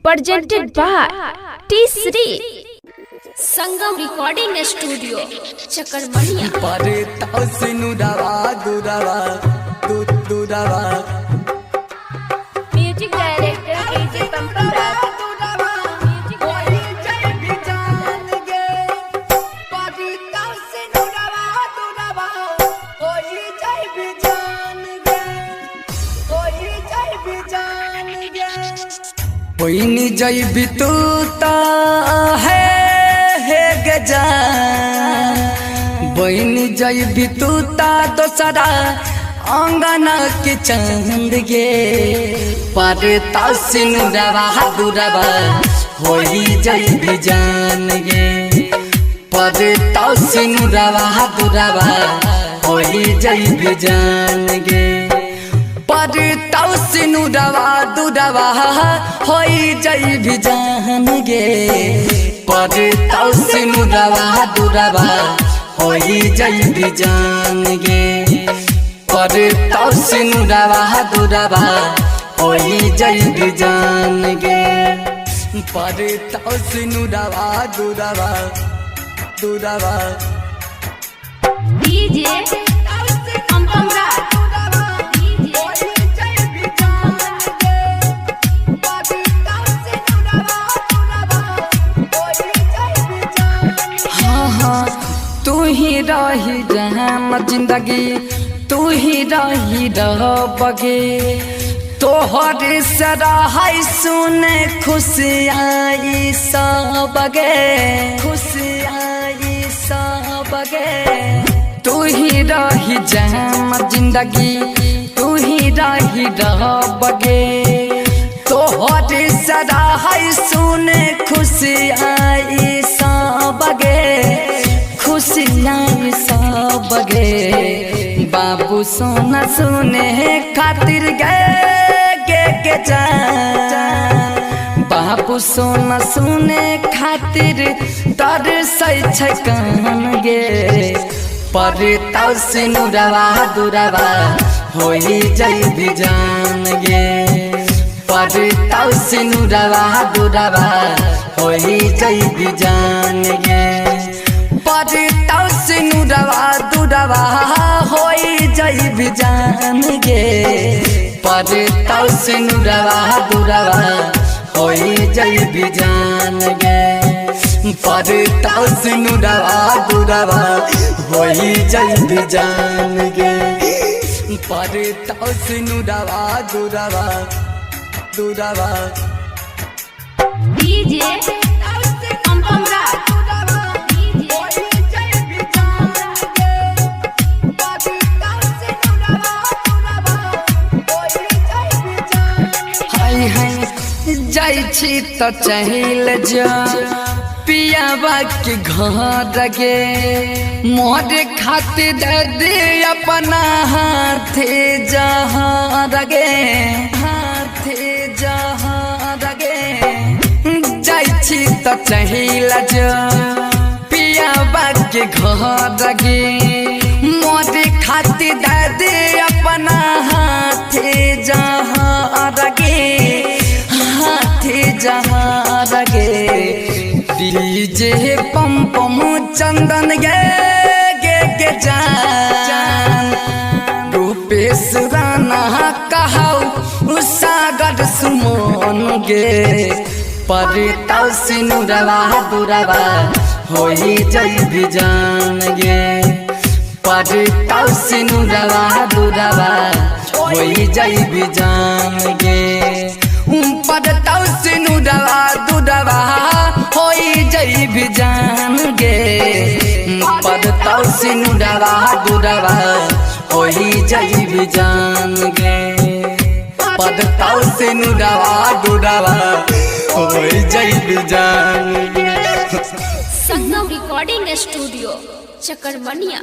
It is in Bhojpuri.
presented by T3 Sangam Recording Studio Chakarmania pare tausinu dawa durawa durawa Music Director DJ Pampam Raj कोई जय बितूता है गजान बहनी जय बितूता दोसरा अंगना के चंद गे परे तासिन रवा दुरवा होई जय बिजान गे परे तासिन रवा दुरवा होई जय बिजान गे परे तासिन रवा दुरवा होई जय बिजान गे परे तासिन रवा दुरवा होई जय बिजान गे परे तासिन रवा दुरवा होई जय बिजान गे परे तासिन रवा दुरवा DJ Pampam Raj तू ही रही रहम जिंदगी तू ही रही रहबगे तोहरे सराहाई सुने खुशी आई सबगे तू ही रही रहम जिंदगी तू ही रही रहबगे तोहरे सराहाई सुने खुशी आई सबगे खुशियाँ सब गे बाबू सोना सुने खातिर गे जान बाबू सोना सुने खातिर तर सै कान गे परे तासिन रवा दुरवा होई जय बिजान गे परे तासिन रवा दुरवा होई जय बिजान गे परे तासिन रवा दुरवा होई जय बिजान गे परे तासिन रवा दुरवा होई जय बिजान गे परे तासिन रवा दुरवा होई जय बिजान गे परे तासिन रवा दुरवा DJ Pampam Raj जाई छी तो चहिल जा पियाबा के घर गे मोरे खातिर दे अपना हाथे जहाँ गे जाई छी तो चहिल जा पियाबा के घर गे मोरे खातिर दे अपना हाथे जहाँ गे जहाँ रगे डीजे पम चंदन गे जान रूपेश राना कहौ सागर सुमन गे परे तासिन रवा दुरवा होई जय बिजान गे परे तासिन रवा दुरवा होई जय बिजान गे परे तासिन रवा दुरवा होई जय बिजान गे परे तासिन रवा दुरवा होई जय बिजान गे परे तासिन रवा दुरवा होई जय बिजान गे Sangam Recording Studio Chakarmania